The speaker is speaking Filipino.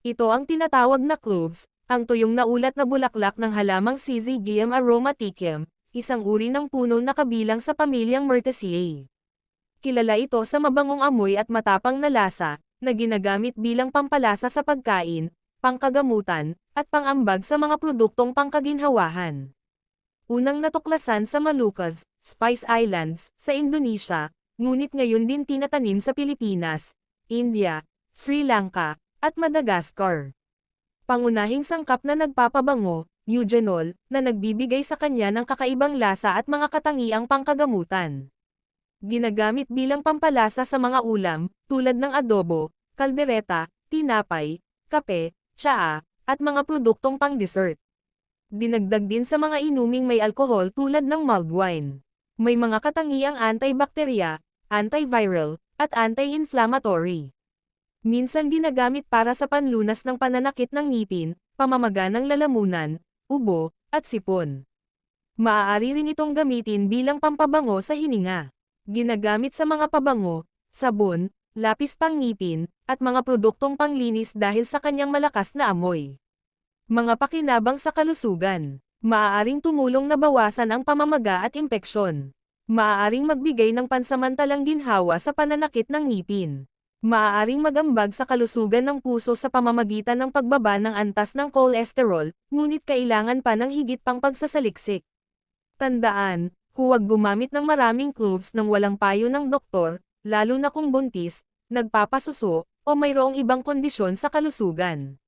Ito ang tinatawag na cloves, ang tuyong na ulat na bulaklak ng halamang Syzygium aromaticum, isang uri ng puno na kabilang sa pamilyang Myrtaceae. Kilala ito sa mabangong amoy at matapang na lasa, na ginagamit bilang pampalasa sa pagkain, pangkagamutan, at pangambag sa mga produktong pangkaginhawahan. Unang natuklasan sa Moluccas, Spice Islands, sa Indonesia, ngunit ngayon din tinatanim sa Pilipinas, India, Sri Lanka, at Madagascar. Pangunahing sangkap na nagpapabango, eugenol, na nagbibigay sa kanya ng kakaibang lasa at mga katangiang pangkagamutan. Ginagamit bilang pampalasa sa mga ulam, tulad ng adobo, kaldereta, tinapay, kape, tsaa, at mga produktong pang-dessert. Dinagdag din sa mga inuming may alkohol tulad ng mulled wine. May mga katangiang antibacteria, antiviral, at anti-inflammatory. Minsan ginagamit para sa panlunas ng pananakit ng ngipin, pamamaga ng lalamunan, ubo, at sipon. Maaari rin itong gamitin bilang pampabango sa hininga. Ginagamit sa mga pabango, sabon, lapis pangngipin, at mga produktong panglinis dahil sa kanyang malakas na amoy. Mga pakinabang sa kalusugan. Maaaring tumulong na bawasan ang pamamaga at impeksyon. Maaaring magbigay ng pansamantalang ginhawa sa pananakit ng ngipin. Maaaring magambag sa kalusugan ng puso sa pamamagitan ng pagbaba ng antas ng cholesterol, ngunit kailangan pa ng higit pang pagsasaliksik. Tandaan, huwag gumamit ng maraming cloves nang walang payo ng doktor, lalo na kung buntis, nagpapasuso, o mayroong ibang kondisyon sa kalusugan.